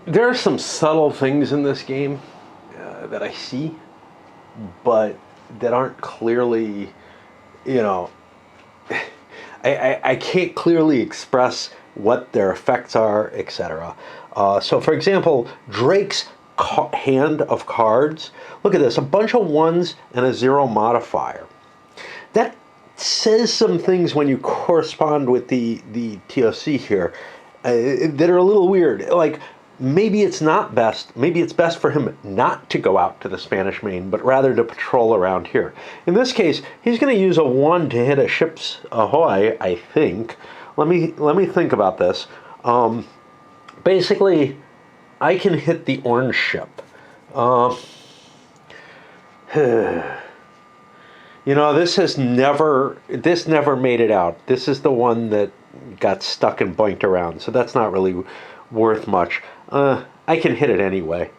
There are some subtle things in this game that I see, but that aren't clearly, you know, I can't clearly express what their effects are, etc. So, for example, Drake's hand of cards. Look at this: a bunch of ones and a zero modifier. That says some things when you correspond with the TOC here that are a little weird. Like maybe it's not best. Maybe it's best for him not to go out to the Spanish Main, but rather to patrol around here. In this case, he's going to use a one to hit a ship's ahoy. I think. Let me think about this. Basically, I can hit the orange ship. You know, this never made it out. This is the one that got stuck and boinked around, so that's not really worth much. I can hit it anyway,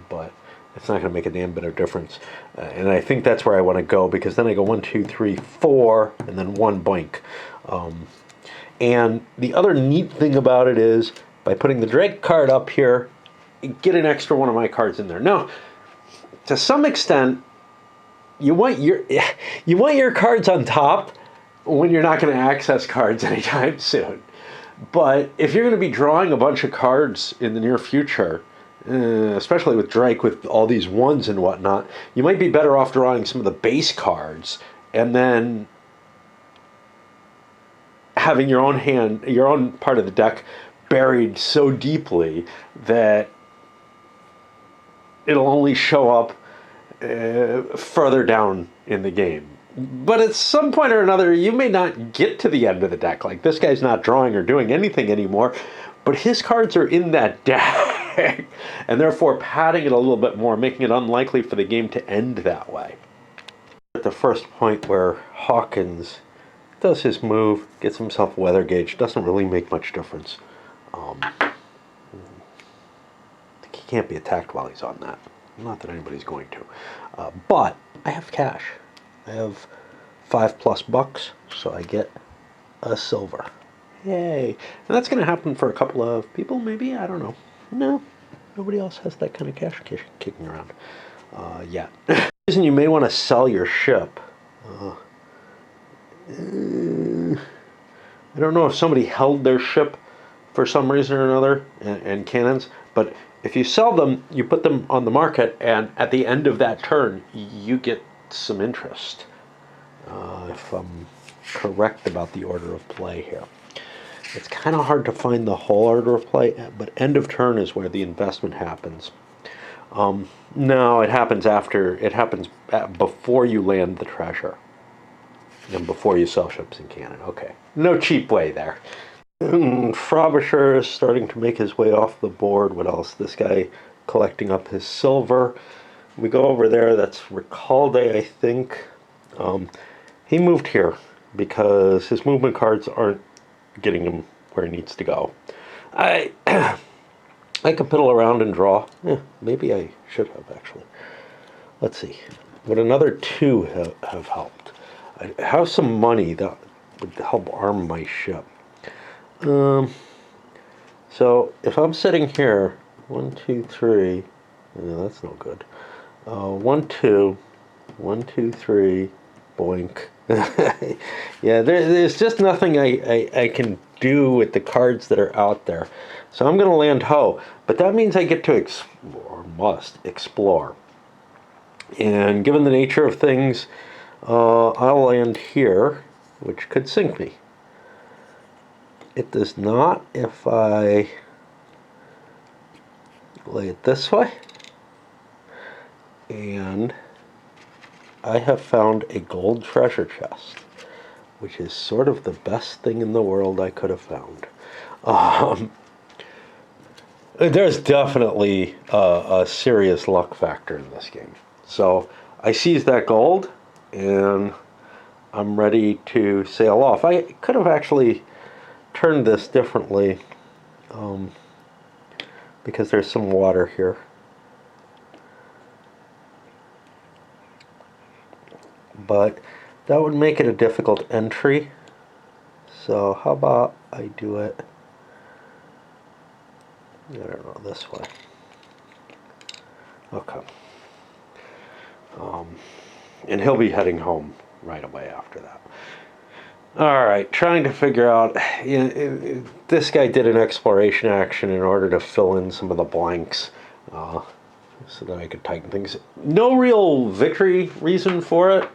but it's not going to make a damn bit of difference. And I think that's where I want to go, because then I go 1, 2, 3, 4, and then one boink. And the other neat thing about it is, by putting the Drake card up here, get an extra one of my cards in there. Now, to some extent, you want your cards on top when you're not going to access cards anytime soon. But if you're going to be drawing a bunch of cards in the near future, especially with Drake with all these ones and whatnot, you might be better off drawing some of the base cards and then having your own part of the deck buried so deeply that it'll only show up further down in the game. But at some point or another, you may not get to the end of the deck. Like, this guy's not drawing or doing anything anymore, but his cards are in that deck, and therefore padding it a little bit more, making it unlikely for the game to end that way. At the first point where Hawkins does his move, gets himself a weather gauge, doesn't really make much difference. He can't be attacked while he's on that. Not that anybody's going to. But I have cash. I have $5+ so I get a silver. Yay. And that's going to happen for a couple of people, maybe? I don't know. No, nobody else has that kind of cash kicking around yet. The reason you may want to sell your ship. I don't know if somebody held their ship for some reason or another, and cannons, but if you sell them, you put them on the market, and at the end of that turn, you get some interest. If I'm correct about the order of play here. It's kind of hard to find the whole order of play, but end of turn is where the investment happens. No, it happens before you land the treasure. And before you sell ships in cannon. Okay. No cheap way there. Frobisher is starting to make his way off the board. What else? This guy collecting up his silver. We go over there. That's Recalde, I think. He moved here because his movement cards aren't getting him where he needs to go. I could piddle around and draw. Maybe I should have, actually. Let's see. Would another 2 have helped? I have some money that would help arm my ship. So if I'm sitting here, 1, 2, 3, no, that's no good. 1, 2, 1, 2, 3, boink. Yeah, there's just nothing I can do with the cards that are out there. So I'm going to land Ho, but that means I get to must explore. And given the nature of things, I'll land here, which could sink me. It does not if I lay it this way. And I have found a gold treasure chest, which is sort of the best thing in the world I could have found. There's definitely a serious luck factor in this game. So I seize that gold, and I'm ready to sail off. I could have actually turned this differently, because there's some water here. But that would make it a difficult entry. So how about I do it I don't know, this way. Okay. And he'll be heading home right away after that. All right, trying to figure out, this guy did an exploration action in order to fill in some of the blanks so that I could tighten things. No real victory reason for it,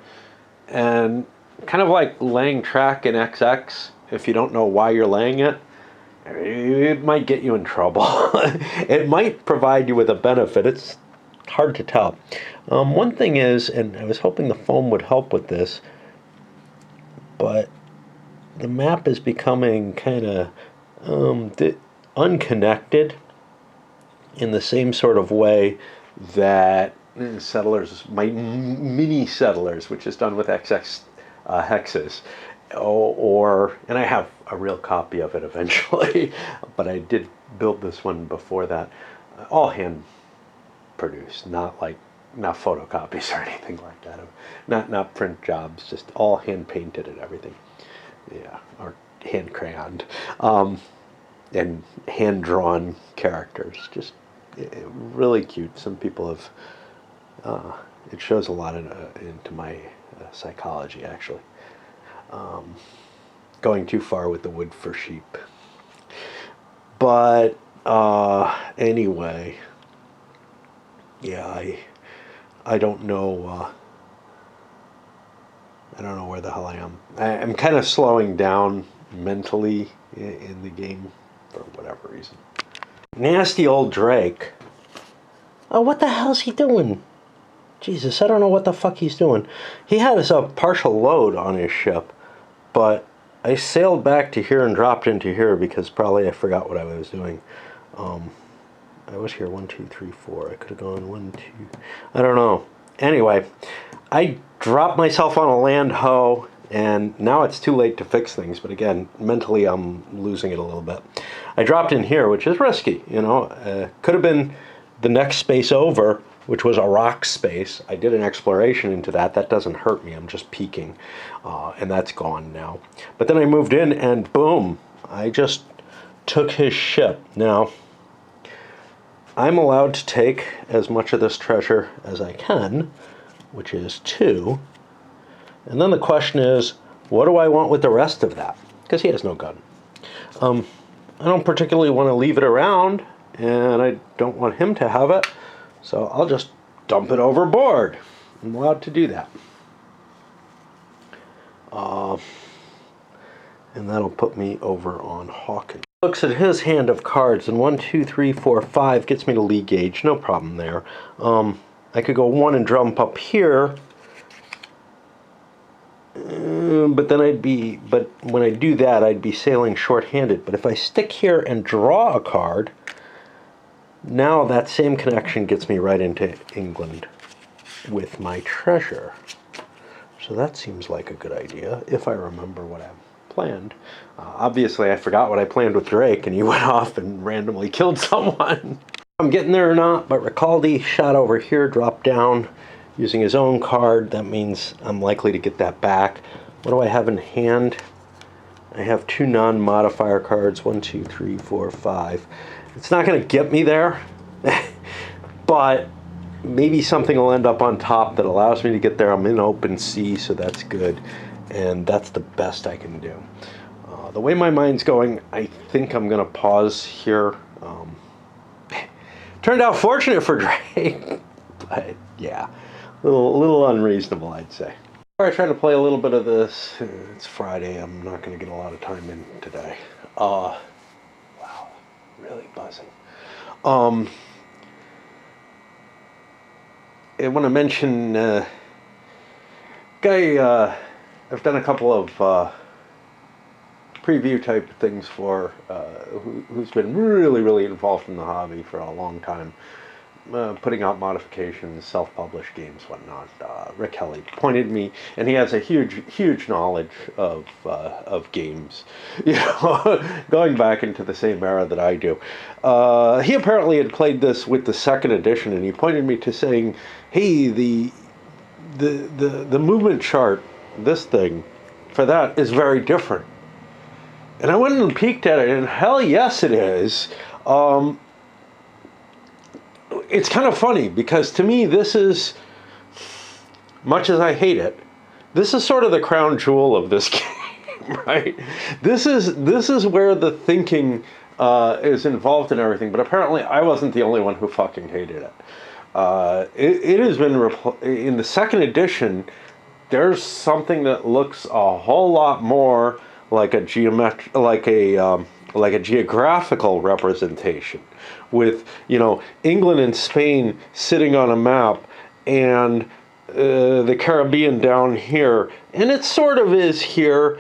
and kind of like laying track in XX, if you don't know why you're laying it, it might get you in trouble. It might provide you with a benefit. It's hard to tell. One thing is, and I was hoping the foam would help with this, but the map is becoming kind of unconnected in the same sort of way that Settlers, my mini Settlers, which is done with XX hexes, and I have a real copy of it eventually, but I did build this one before that, all hand produced, not photocopies or anything like that, not print jobs, just all hand painted and everything. Yeah, or hand crayoned, and hand drawn characters. Just really cute. Some people have. It shows a lot into my psychology, actually. Going too far with the wood for sheep. But anyway, yeah, I don't know. I don't know where the hell I am. I'm kind of slowing down mentally in the game for whatever reason. Nasty old Drake. Oh, what the hell's he doing? Jesus, I don't know what the fuck he's doing. He had us a partial load on his ship, but I sailed back to here and dropped into here because probably I forgot what I was doing. I was here 1, 2, 3, 4. I could have gone 1, 2. I don't know. Anyway, I dropped myself on a land hoe, and now it's too late to fix things. But again, mentally, I'm losing it a little bit. I dropped in here, which is risky. Could have been the next space over, which was a rock space. I did an exploration into that. That doesn't hurt me. I'm just peeking, and that's gone now. But then I moved in, and boom, I just took his ship. Now, I'm allowed to take as much of this treasure as I can, which is 2. And then the question is, what do I want with the rest of that? Because he has no gun. I don't particularly want to leave it around, and I don't want him to have it, so I'll just dump it overboard. I'm allowed to do that. And that'll put me over on Hawkins. Looks at his hand of cards, and 1, 2, 3, 4, 5 gets me to Lee Gage. No problem there. I could go 1 and jump up here, but when I do that, I'd be sailing short-handed. But if I stick here and draw a card, now that same connection gets me right into England with my treasure. So that seems like a good idea, if I remember what I've planned. Obviously, I forgot what I planned with Drake, and he went off and randomly killed someone. I'm getting there or not, but Ricaldi shot over here, dropped down using his own card. That means I'm likely to get that back. What do I have in hand? I have 2 non-modifier cards, 1, 2, 3, 4, 5. It's not going to get me there, but maybe something will end up on top that allows me to get there. I'm in open sea, so that's good, and that's the best I can do. The way my mind's going, I think I'm going to pause here. Turned out fortunate for Drake, but yeah, a little unreasonable, I'd say. I try to play a little bit of this. It's Friday. I'm not going to get a lot of time in today. Wow, really buzzing. I want to mention guy. I've done a couple of preview type things for who's been really involved in the hobby for a long time, putting out modifications, self-published games, whatnot. Rick Kelly pointed me, and he has a huge knowledge of games, going back into the same era that I do. He apparently had played this with the 2nd edition, and he pointed me to saying, "Hey, the movement chart, this thing, for that is very different." And I went and peeked at it, and hell yes it is. it's kind of funny because to me this is, much as I hate it, this is sort of the crown jewel of this game, right? This is where the thinking is involved in everything. But apparently, I wasn't the only one who fucking hated it. It has been in the second edition. There's something that looks a whole lot more like a geographical representation, with England and Spain sitting on a map, and the Caribbean down here, and it sort of is here,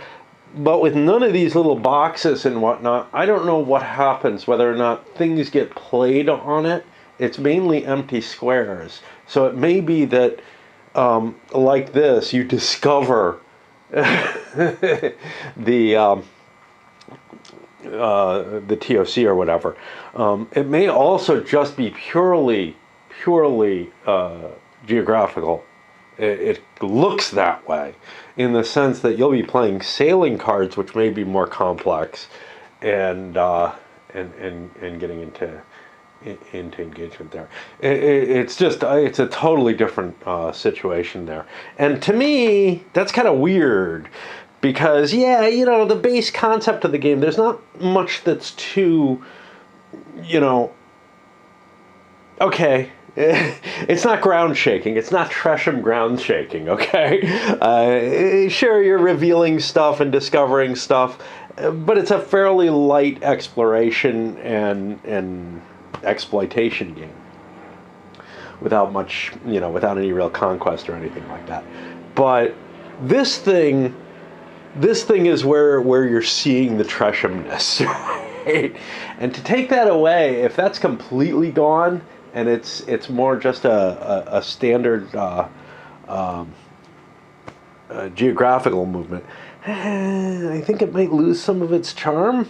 but with none of these little boxes and whatnot. I don't know what happens, whether or not things get played on it. It's mainly empty squares, so it may be that like this, you discover the TOC or whatever. It may also just be purely geographical. It looks that way, in the sense that you'll be playing sailing cards, which may be more complex, and getting into engagement there. It's a totally different situation there, and to me that's kind of weird, because the base concept of the game, there's not much that's too okay. It's not ground shaking. It's not Tresham ground shaking, okay? Sure, you're revealing stuff and discovering stuff, but it's a fairly light exploration and exploitation game, without much, without any real conquest or anything like that. But this thing is where you're seeing the Treshamness, right? And to take that away, if that's completely gone, and it's more just a standard geographical movement, I think it might lose some of its charm.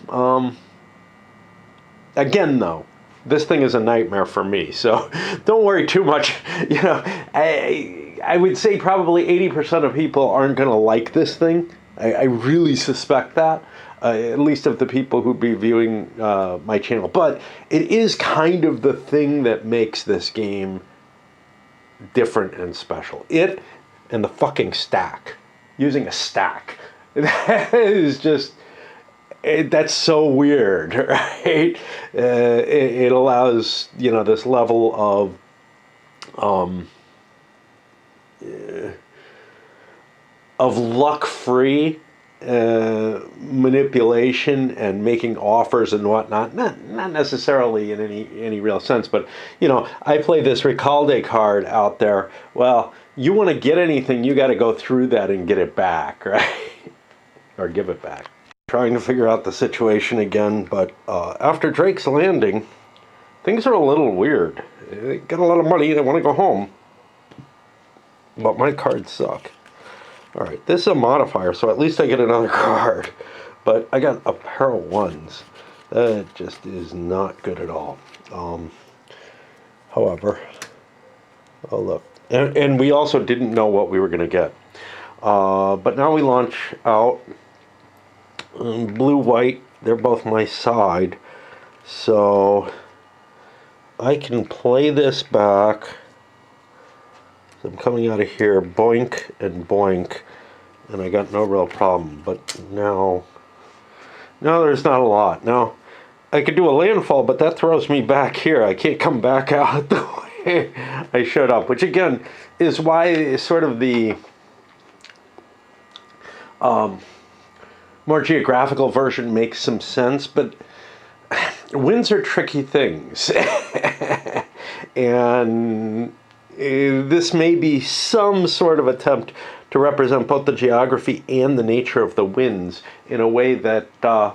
Again, though, this thing is a nightmare for me, so don't worry too much. I would say probably 80% of people aren't going to like this thing. I really suspect that. At least of the people who'd be viewing my channel. But it is kind of the thing that makes this game different and special. It and the fucking stack. Using a stack. That is just... that's so weird, right? It allows, this level of luck-free manipulation and making offers and whatnot. Not necessarily in any real sense, but I play this Recalde card out there. Well, you want to get anything, you got to go through that and get it back, right? Or give it back. Trying to figure out the situation again, but after Drake's Landing, things are a little weird. They got a lot of money, they want to go home, but my cards suck. Alright, this is a modifier, so at least I get another card. But I got a pair of ones. That just is not good at all. However, oh look. And we also didn't know what we were going to get. But now we launch out. Blue, white, they're both my side. So I can play this back. I'm coming out of here, boink and boink, and I got no real problem. But now there's not a lot. Now, I could do a landfall, but that throws me back here. I can't come back out the way I showed up, which again is why sort of the more geographical version makes some sense, but winds are tricky things. And this may be some sort of attempt to represent both the geography and the nature of the winds in a way that a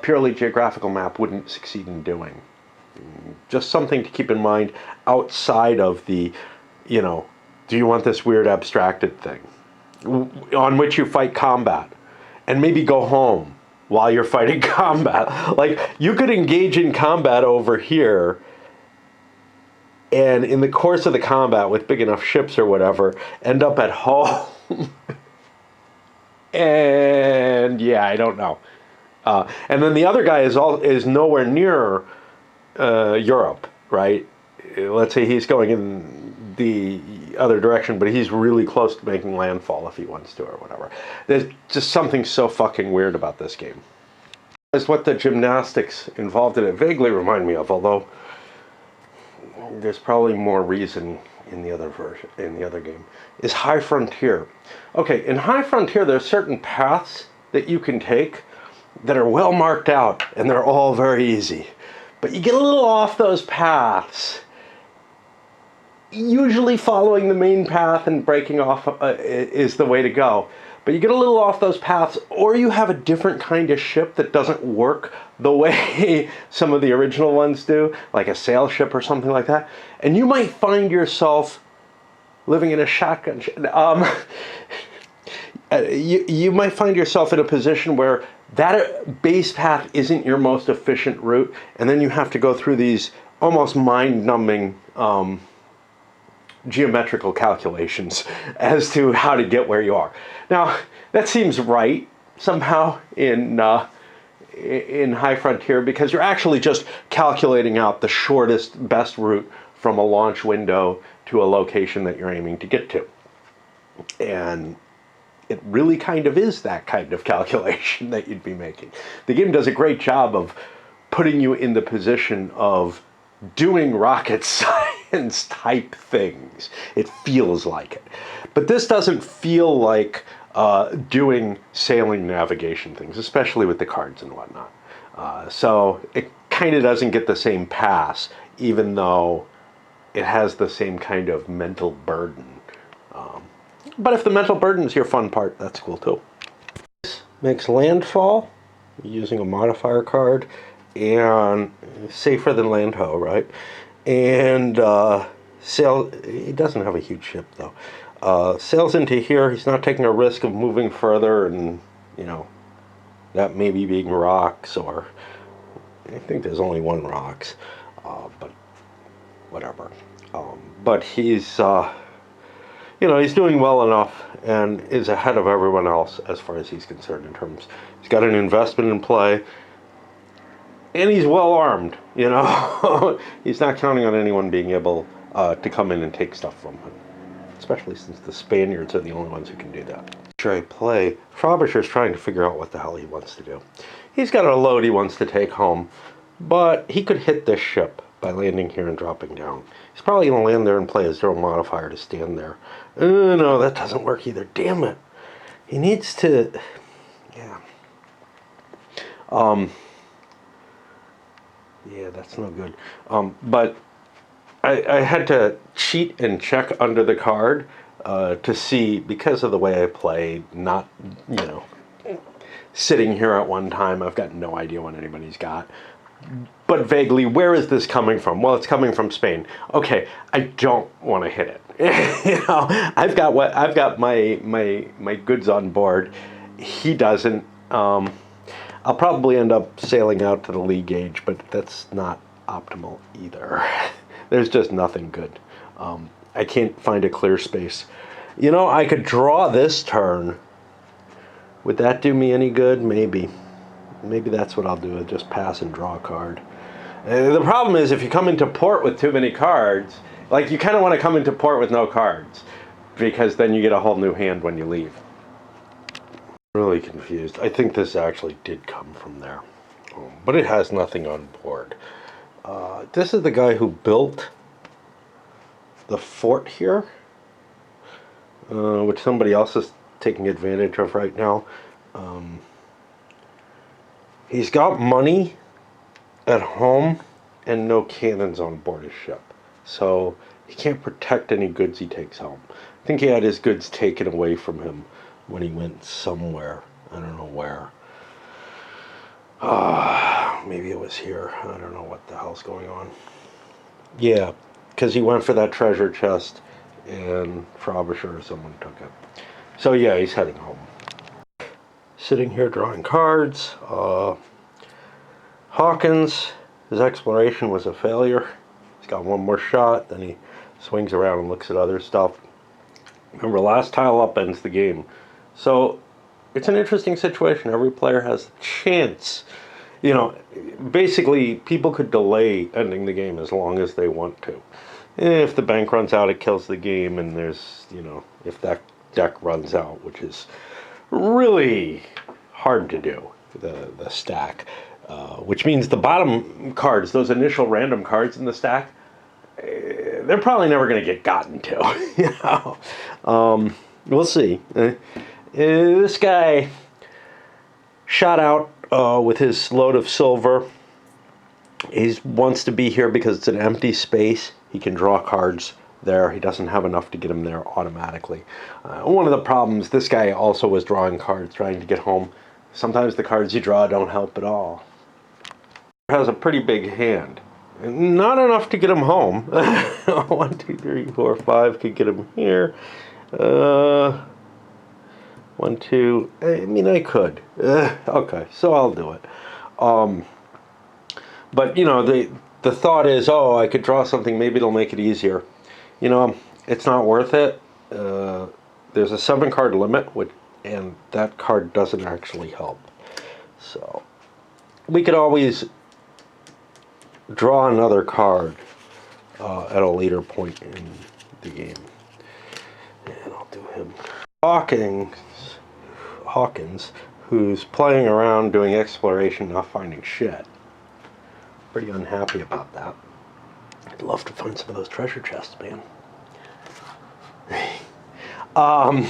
purely geographical map wouldn't succeed in doing. Just something to keep in mind outside of the, do you want this weird abstracted thing on which you fight combat and maybe go home while you're fighting combat. Like, you could engage in combat over here, and in the course of the combat with big enough ships or whatever, end up at home. And yeah, I don't know. And then the other guy is nowhere near Europe, right? let's say he's going in the other direction, but he's really close to making landfall if he wants to or whatever. There's just something so fucking weird about this game. It's what the gymnastics involved in it vaguely remind me of, although there's probably more reason in the other version, in the other game, is High Frontier. Okay, in High Frontier, there's certain paths that you can take that are well marked out, and they're all very easy. But you get a little off those paths. Usually following the main path and breaking off is the way to go. But you get a little off those paths, or you have a different kind of ship that doesn't work the way some of the original ones do, like a sail ship or something like that. And you might find yourself living in a shotgun ship. You might find yourself in a position where that base path isn't your most efficient route, and then you have to go through these almost mind-numbing geometrical calculations as to how to get where you are. Now, that seems right somehow in High Frontier, because you're actually just calculating out the shortest, best route from a launch window to a location that you're aiming to get to. And it really kind of is that kind of calculation that you'd be making. The game does a great job of putting you in the position of doing rocket science type things. It feels like it. But this doesn't feel like doing sailing navigation things, especially with the cards and whatnot. So it kind of doesn't get the same pass, even though it has the same kind of mental burden. But if the mental burden is your fun part, that's cool too. This makes landfall using a modifier card, and safer than land ho, right? And sail. He doesn't have a huge ship though. Sails into here. He's not taking a risk of moving further, and you know that maybe being rocks, or I think there's only one rocks, but whatever. But he's he's doing well enough and is ahead of everyone else as far as he's concerned in terms. He's got an investment in play, and he's well armed, He's not counting on anyone being able to come in and take stuff from him, especially since the Spaniards are the only ones who can do that. After I play, Frobisher's trying to figure out what the hell he wants to do. He's got a load he wants to take home, but he could hit this ship by landing here and dropping down. He's probably going to land there and play a zero modifier to stand there. No, that doesn't work either. Damn it. He needs to... Yeah. Yeah, that's no good. But I had to cheat and check under the card to see, because of the way I played, not, sitting here at one time. I've got no idea what anybody's got. But vaguely, where is this coming from? Well, it's coming from Spain. Okay, I don't want to hit it. I've got my goods on board. He doesn't. I'll probably end up sailing out to the lee gauge, but that's not optimal either. There's just nothing good. I can't find a clear space. I could draw this turn. Would that do me any good? Maybe. Maybe that's what I'll do, is just pass and draw a card. The problem is, if you come into port with too many cards, like, you kind of want to come into port with no cards, because then you get a whole new hand when you leave. I'm really confused. I think this actually did come from there, but it has nothing on board. This is the guy who built the fort here, which somebody else is taking advantage of right now. He's got money at home and no cannons on board his ship, so he can't protect any goods he takes home. I think he had his goods taken away from him when he went somewhere. I don't know where. Maybe it was here. I don't know what the hell's going on. Yeah, because he went for that treasure chest and Frobisher or someone took it. So yeah, he's heading home. Sitting here drawing cards. Hawkins, his exploration was a failure. He's got one more shot, then he swings around and looks at other stuff. Remember, last tile up ends the game. So it's an interesting situation. Every player has a chance. you know, basically people could delay ending the game as long as they want to. If the bank runs out, it kills the game, and there's, you know, if that deck runs out, which is really hard to do, the stack, which means the bottom cards, those initial random cards in the stack, they're probably never going to get gotten to. You know, we'll see. This guy shot out with his load of silver. He wants to be here because it's an empty space. He can draw cards there. He doesn't have enough to get him there automatically. One of the problems, this guy also was drawing cards, trying to get home. Sometimes the cards you draw don't help at all. He has a pretty big hand. Not enough to get him home. 1, 2, 3, 4, 5 could get him here. 1, 2. I mean, I could. Okay, so I'll do it. But, you know, the thought is, oh, I could draw something, maybe it'll make it easier. You know, it's not worth it. There's a 7-card limit, and that card doesn't actually help. So, we could always draw another card at a later point in the game. And I'll do him. Hawkins, who's playing around doing exploration, not finding shit. Pretty unhappy about that. I'd love to find some of those treasure chests, man. I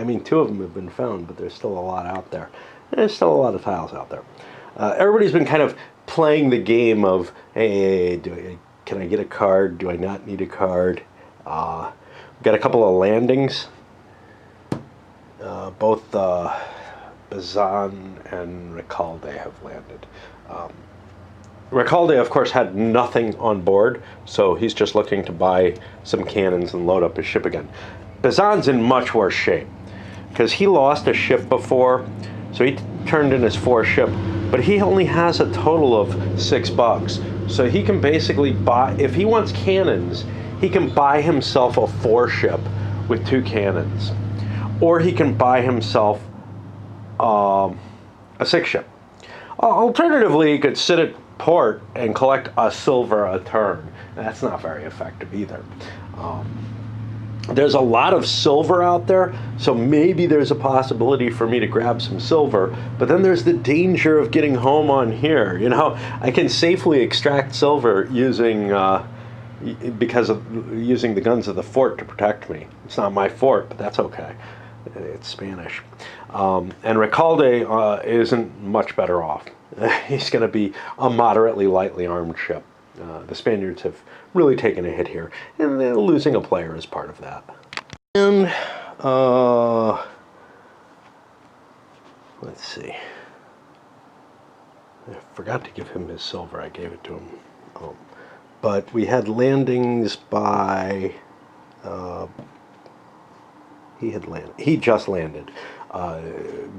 mean, 2 of them have been found, but there's still a lot out there. There's still a lot of tiles out there. Everybody's been kind of playing the game of, hey, can I get a card? Do I not need a card? We've got a couple of landings. Both Bazan and Recalde have landed. Recalde, of course, had nothing on board, so he's just looking to buy some cannons and load up his ship again. Bazan's in much worse shape, because he lost a ship before, so he turned in his 4th ship, but he only has a total of $6. So he can basically buy, if he wants cannons, he can buy himself a 4 ship with 2 cannons. Or he can buy himself a 6 ship. Alternatively, he could sit at port and collect a silver a turn. That's not very effective either. There's a lot of silver out there, so maybe there's a possibility for me to grab some silver, but then there's the danger of getting home on here. You know, I can safely extract silver using because of using the guns of the fort to protect me. It's not my fort, but that's okay. It's Spanish. And Recalde isn't much better off. He's going to be a moderately lightly armed ship. The Spaniards have really taken a hit here, and losing a player is part of that. And let's see. I forgot to give him his silver. I gave it to him. But we had landings by. He just landed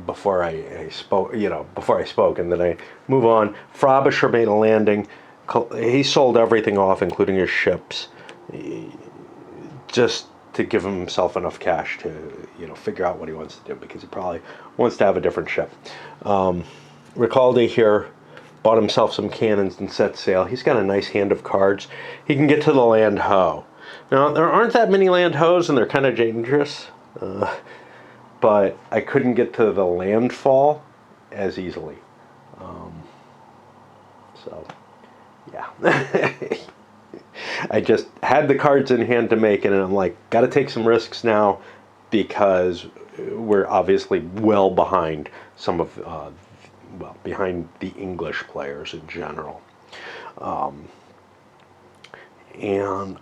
before I spoke. You know, before I spoke, and then I move on. Frobisher made a landing. He sold everything off, including his ships, just to give himself enough cash to, you know, figure out what he wants to do, because he probably wants to have a different ship. Recalde here bought himself some cannons and set sail. He's got a nice hand of cards. He can get to the land ho. Now, there aren't that many land hoes, and they're kind of dangerous, but I couldn't get to the landfall as easily. So, yeah. I just had the cards in hand to make it, and I'm like, got to take some risks now, because we're obviously well behind some of, behind the English players in general. And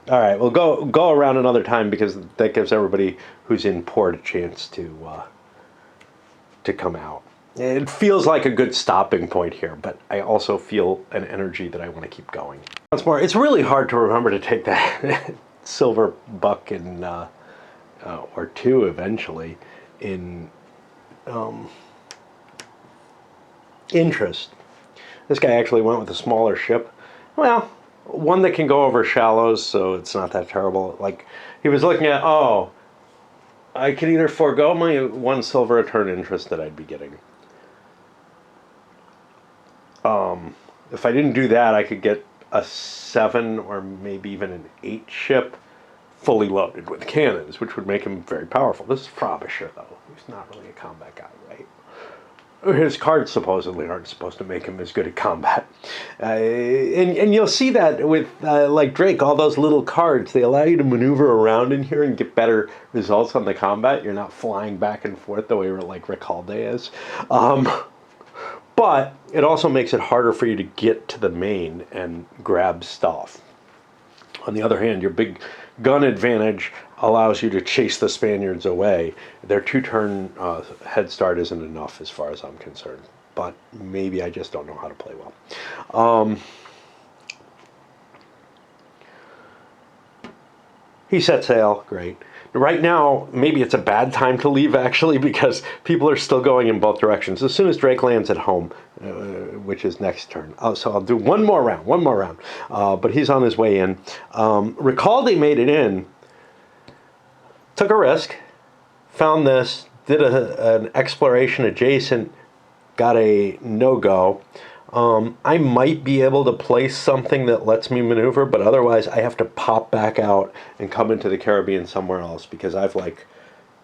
all right, we'll go around another time, because that gives everybody who's in port a chance to come out. It feels like a good stopping point here, but I also feel an energy that I want to keep going. Once more, it's really hard to remember to take that silver buck and or 2 eventually in interest. This guy actually went with a smaller ship. Well, one that can go over shallows, so it's not that terrible. Like, he was looking at, oh, I could either forego my 1 silver a turn interest that I'd be getting. If I didn't do that, I could get a 7 or maybe even an 8 ship fully loaded with cannons, which would make him very powerful. This is Frobisher, though. He's not really a combat guy, right? His cards supposedly aren't supposed to make him as good at combat. And you'll see that with, like Drake, all those little cards, they allow you to maneuver around in here and get better results on the combat. You're not flying back and forth the way like Recalde is. But it also makes it harder for you to get to the main and grab stuff. On the other hand, your big gun advantage allows you to chase the Spaniards away. Their 2-turn head start isn't enough as far as I'm concerned. But maybe I just don't know how to play well. He set sail, great. Right now, maybe it's a bad time to leave, actually, because people are still going in both directions. As soon as Drake lands at home, which is next turn. So I'll do one more round. But he's on his way in. Recalde made it in, took a risk, found this, did an exploration adjacent, got a no-go. I might be able to place something that lets me maneuver, but otherwise I have to pop back out and come into the Caribbean somewhere else because I've like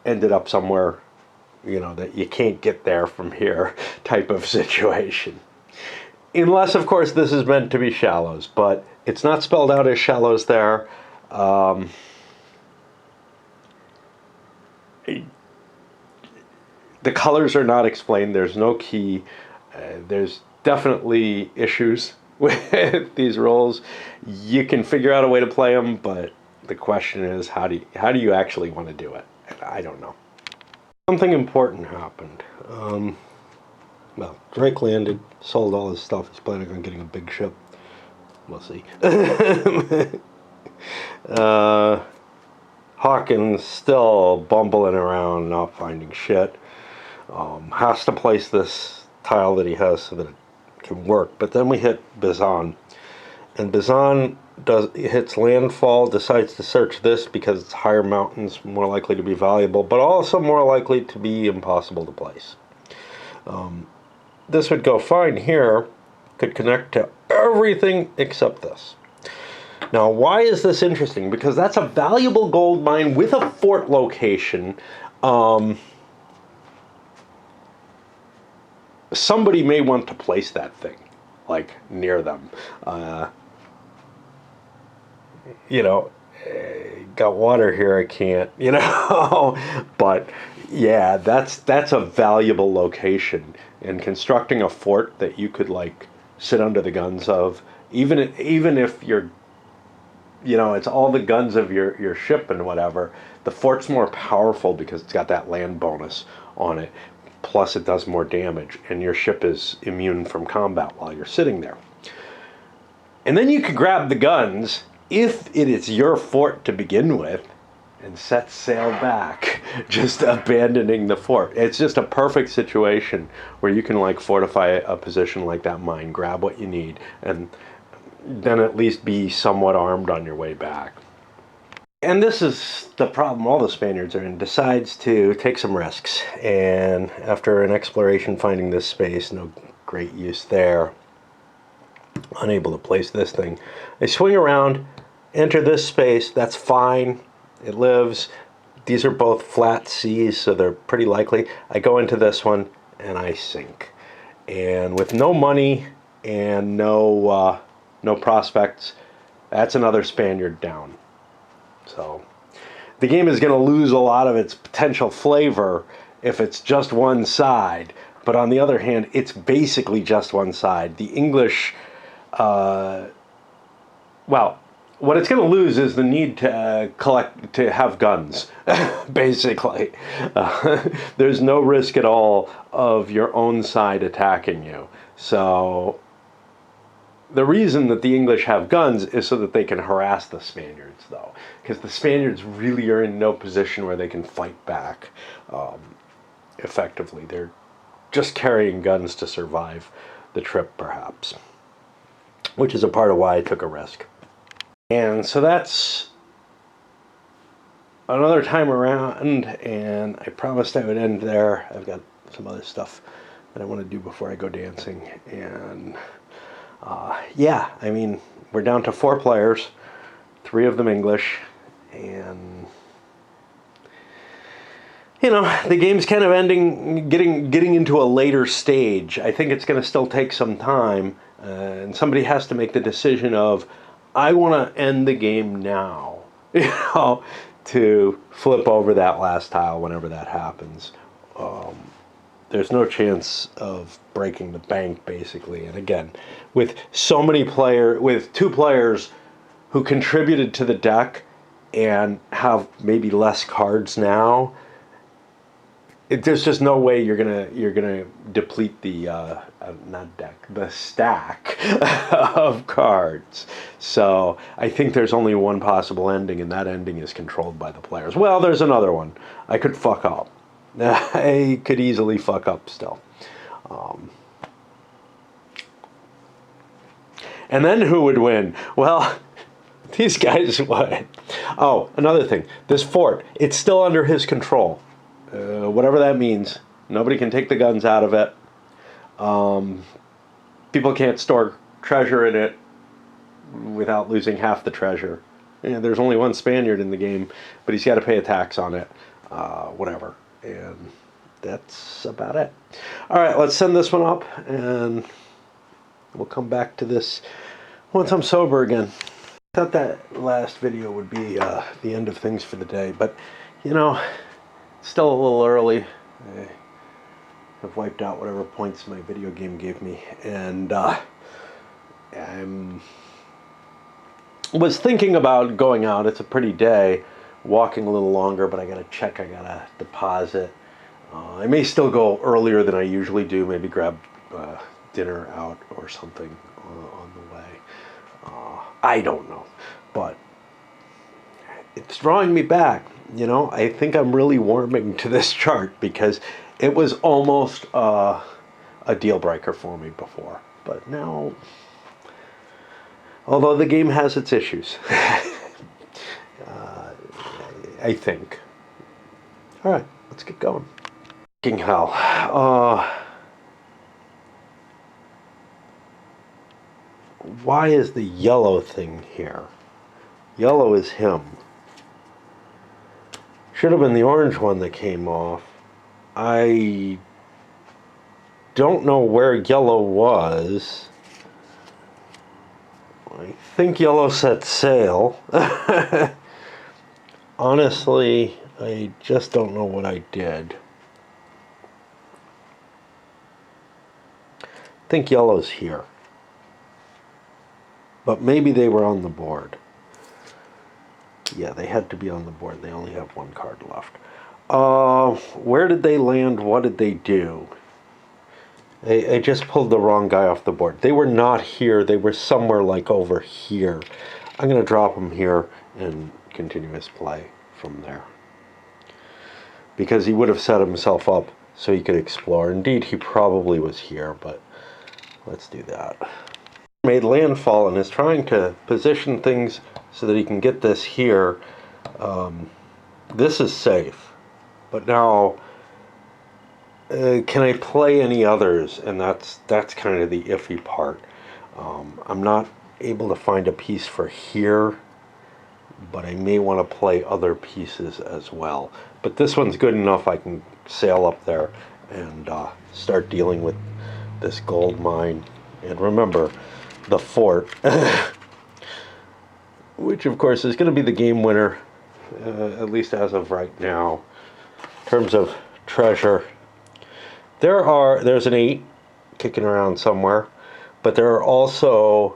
ended up somewhere, that you can't get there from here type of situation. Unless, of course, this is meant to be Shallows, but it's not spelled out as Shallows there. The colors are not explained. There's no key. There's definitely issues with these roles. You can figure out a way to play them, but the question is, how do you actually want to do it? I don't know. Something important happened. Well, Drake landed, sold all his stuff. He's planning on getting a big ship. We'll see. Hawkins still bumbling around, not finding shit. Has to place this tile that he has so that it can work. But then we hit Bazan, and Bazan hits landfall, decides to search this because it's higher mountains, more likely to be valuable, but also more likely to be impossible to place. This would go fine here, could connect to everything except this. Now, why is this interesting? Because that's a valuable gold mine with a fort location. Somebody may want to place that thing, like, near them. Got water here, I can't, But, yeah, that's a valuable location. And constructing a fort that you could, like, sit under the guns of, even if you're, it's all the guns of your ship and whatever, the fort's more powerful because it's got that land bonus on it. Plus it does more damage, and your ship is immune from combat while you're sitting there. And then you can grab the guns, if it is your fort to begin with, and set sail back, just abandoning the fort. It's just a perfect situation where you can, like, fortify a position like that mine, grab what you need, and then at least be somewhat armed on your way back. And this is the problem all the Spaniards are in. Decides to take some risks, and after an exploration finding this space, no great use there, unable to place this thing, they swing around, enter this space. That's fine, it lives. These are both flat seas, so they're pretty likely. I go into this one and I sink, and with no money and no prospects, that's another Spaniard down. So the game is going to lose a lot of its potential flavor if it's just one side. But on the other hand, it's basically just one side. The English, well, what it's going to lose is the need to have guns, basically. There's no risk at all of your own side attacking you. So the reason that the English have guns is so that they can harass the Spaniards, though, because the Spaniards really are in no position where they can fight back effectively. They're just carrying guns to survive the trip, perhaps, which is a part of why I took a risk. And so that's another time around, and I promised I would end there. I've got some other stuff that I want to do before I go dancing. And yeah, I mean, we're down to 4 players, 3 of them English, and you know, the game's kind of getting into a later stage. I think it's going to still take some time, and somebody has to make the decision of, I want to end the game now, you know, to flip over that last tile whenever that happens. There's no chance of breaking the bank, basically. And again, with with 2 players who contributed to the deck and have maybe less cards now, there's just no way you're gonna deplete the the stack of cards. So I think there's only one possible ending, and that ending is controlled by the players. Well, there's another one. I could fuck up. I could easily fuck up still. And then who would win? Well, these guys would. Oh, another thing. This fort, it's still under his control. Whatever that means. Nobody can take the guns out of it. People can't store treasure in it without losing half the treasure. And there's only one Spaniard in the game, but he's got to pay a tax on it. Whatever. And that's about it. All right, let's send this one up, and we'll come back to this once I'm sober again. I thought that last video would be the end of things for the day, but you know, it's still a little early. I have wiped out whatever points my video game gave me, and I was thinking about going out. It's a pretty day, walking a little longer, but I gotta check. I gotta deposit. I may still go earlier than I usually do. Maybe grab dinner out or something on the way. I don't know, but it's drawing me back. You know, I think I'm really warming to this chart because it was almost a deal breaker for me before. But now, although the game has its issues, I think. All right, let's get going. Fucking hell. Why is the yellow thing here? Yellow is him. Should have been the orange one that came off. I don't know where yellow was. I think yellow set sail. Honestly, I just don't know what I did. I think yellow's here. But maybe they were on the board. Yeah, they had to be on the board. They only have 1 card left. Where did they land? What did they do? I just pulled the wrong guy off the board. They were not here. They were somewhere like over here. I'm going to drop him here and continue his play from there. Because he would have set himself up so he could explore. Indeed, he probably was here, but let's do that. Made landfall and is trying to position things so that he can get this here. This is safe, but now can I play any others? And that's kind of the iffy part. I'm not able to find a piece for here, but I may want to play other pieces as well. But this one's good enough. I can sail up there and start dealing with this gold mine. And remember, the fort, which of course is going to be the game winner, at least as of right now, in terms of treasure. There's an 8 kicking around somewhere, but there are also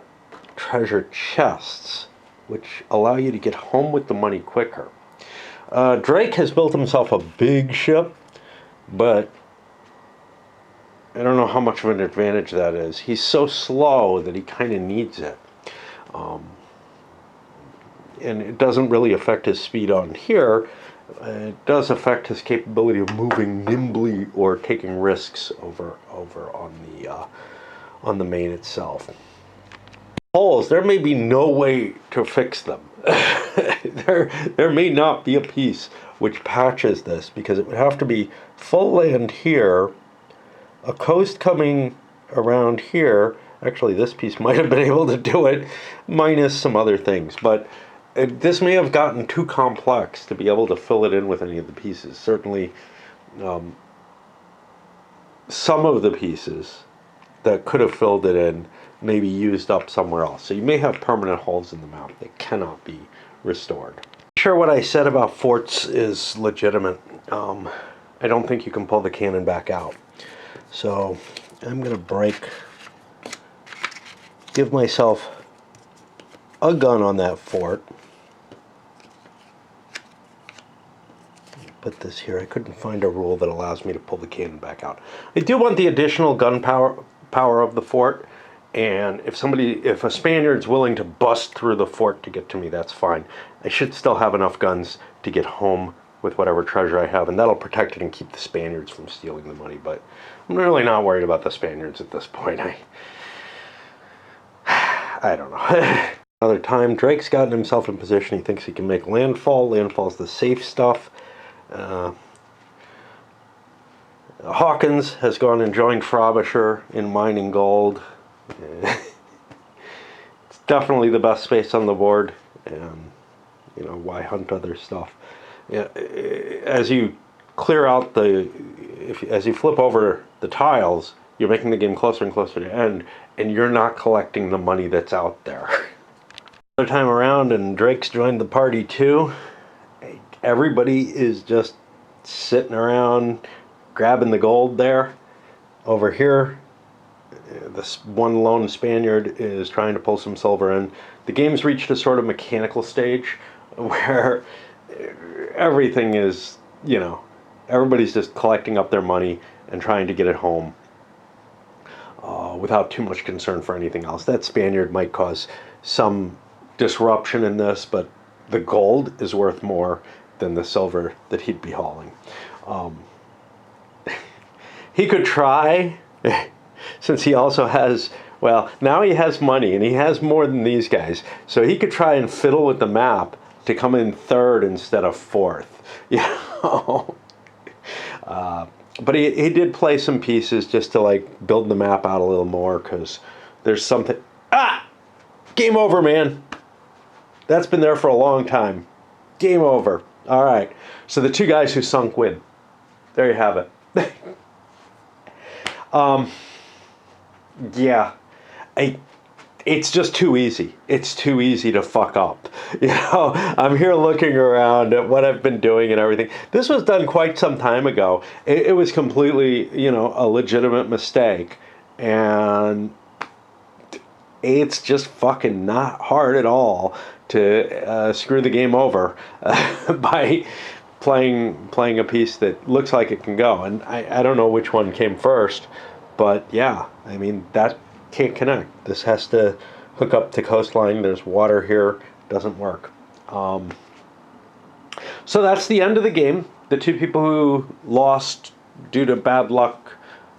treasure chests, which allow you to get home with the money quicker. Drake has built himself a big ship, but I don't know how much of an advantage that is. He's so slow that he kind of needs it. And it doesn't really affect his speed on here. It does affect his capability of moving nimbly or taking risks over on the main itself. Holes, there may be no way to fix them. there may not be a piece which patches this, because it would have to be full land here, a coast coming around here. Actually, this piece might have been able to do it, minus some other things. But this may have gotten too complex to be able to fill it in with any of the pieces. Certainly, some of the pieces that could have filled it in may be used up somewhere else. So you may have permanent holes in the map that cannot be restored. I'm sure what I said about forts is legitimate. I don't think you can pull the cannon back out. So I'm going to give myself a gun on that fort. Put this here. I couldn't find a rule that allows me to pull the cannon back out. I do want the additional gun power of the fort, and if a Spaniard's willing to bust through the fort to get to me, that's fine. I should still have enough guns to get home with whatever treasure I have, and that'll protect it and keep the Spaniards from stealing the money. But I'm really not worried about the Spaniards at this point. I don't know. Another time, Drake's gotten himself in position. He thinks he can make landfall. Landfall's the safe stuff. Hawkins has gone and joined Frobisher in mining gold. It's definitely the best space on the board, and why hunt other stuff? Yeah, as you clear out as you flip over the tiles, you're making the game closer and closer to end, and you're not collecting the money that's out there. Another time around, and Drake's joined the party too. Everybody is just sitting around grabbing the gold there. Over here, this one lone Spaniard is trying to pull some silver in. The game's reached a sort of mechanical stage where everything is, everybody's just collecting up their money and trying to get it home without too much concern for anything else. That Spaniard might cause some disruption in this, but the gold is worth more than the silver that he'd be hauling. He could try, since he also has, now he has money, and he has more than these guys, so he could try and fiddle with the map to come in third instead of fourth. But he did play some pieces just to build the map out a little more, because there's something. Game over, man. That's been there for a long time. Game over. All right. So the two guys who sunk win. There you have it. Yeah. It's just too easy. It's too easy to fuck up. I'm here looking around at what I've been doing and everything. This was done quite some time ago. It was completely, a legitimate mistake. And it's just fucking not hard at all to screw the game over by playing a piece that looks like it can go. And I don't know which one came first, but yeah, I mean, that can't connect. This has to hook up to coastline. There's water here. Doesn't work. So that's the end of the game. The two people who lost due to bad luck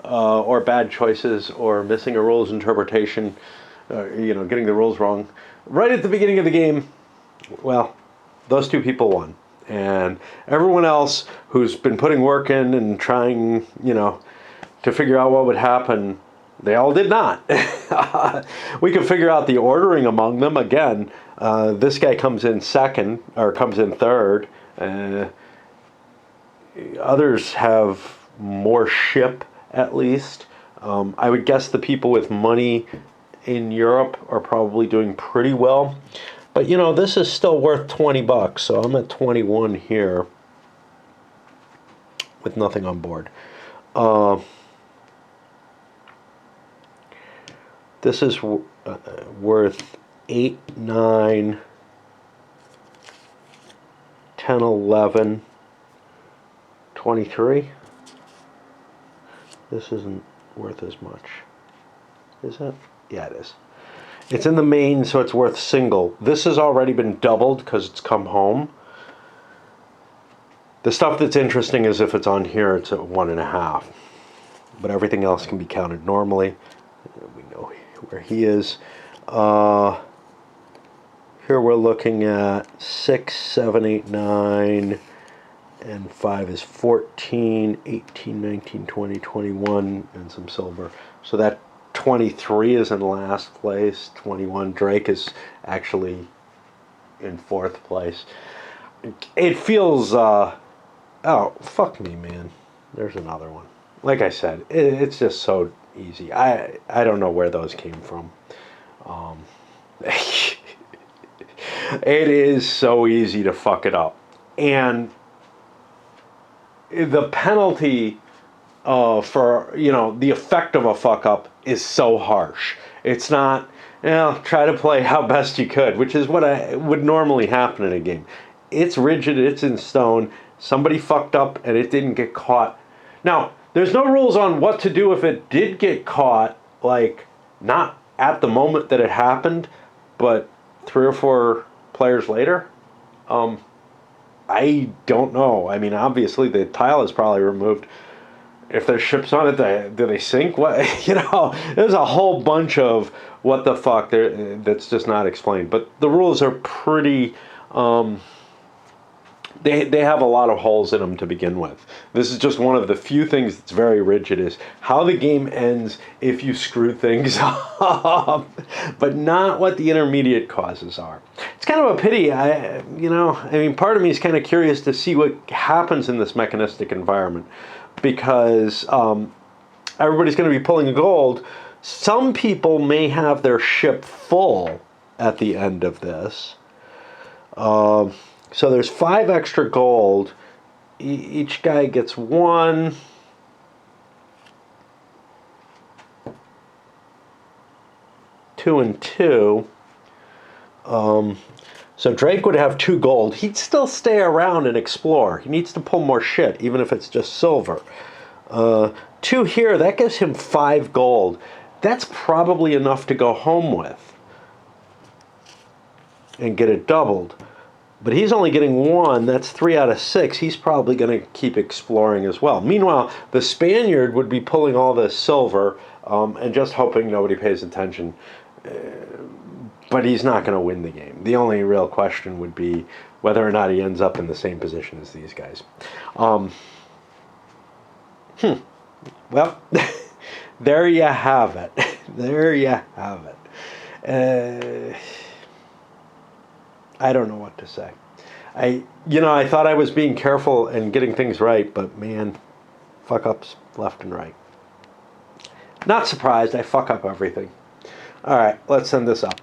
or bad choices or missing a rules interpretation, getting the rules wrong right at the beginning of the game, those two people won. And everyone else who's been putting work in and trying, to figure out what would happen, they all did not. We can figure out the ordering among them. Again, this guy comes in second, or comes in third. Others have more ship, at least. I would guess the people with money in Europe are probably doing pretty well. But, this is still worth $20, so I'm at 21 here with nothing on board. This is worth 8, 9, 10, 11, 23. This isn't worth as much. Is it? Yeah, it is. It's in the main, so it's worth single. This has already been doubled because it's come home. The stuff that's interesting is if it's on here, it's at 1.5. But everything else can be counted normally. We know where he is. Here we're looking at 6, 7, 8, 9, and 5 is 14, 18, 19, 20, 21, and some silver. So that 23 is in last place. 21, Drake is actually in fourth place. It feels, oh, fuck me, man. There's another one. Like I said, it's just so easy. I don't know where those came from. It is so easy to fuck it up. And the penalty for, the effect of a fuck up is so harsh. It's not, try to play how best you could, which is what would normally happen in a game. It's rigid, it's in stone. Somebody fucked up and it didn't get caught. Now, there's no rules on what to do if it did get caught, like, not at the moment that it happened, but 3 or 4 players later. I don't know. I mean, obviously the tile is probably removed. If there's ships on it, do they sink? What there's a whole bunch of what the fuck there that's just not explained. But the rules are pretty. They have a lot of holes in them to begin with. This is just one of the few things that's very rigid, is how the game ends if you screw things up, but not what the intermediate causes are. It's kind of a pity. Part of me is kind of curious to see what happens in this mechanistic environment, because everybody's going to be pulling gold. Some people may have their ship full at the end of this. So there's 5 extra gold. Each guy gets 1. Two and 2. So Drake would have 2 gold. He'd still stay around and explore. He needs to pull more shit, even if it's just silver. 2 here, that gives him 5 gold. That's probably enough to go home with and get it doubled. But he's only getting 1. That's 3 out of 6. He's probably going to keep exploring as well. Meanwhile, the Spaniard would be pulling all this silver and just hoping nobody pays attention. But he's not going to win the game. The only real question would be whether or not he ends up in the same position as these guys. Well, there you have it. There you have it. I don't know what to say. I thought I was being careful and getting things right, but man, fuck ups left and right. Not surprised, I fuck up everything. All right, let's send this up.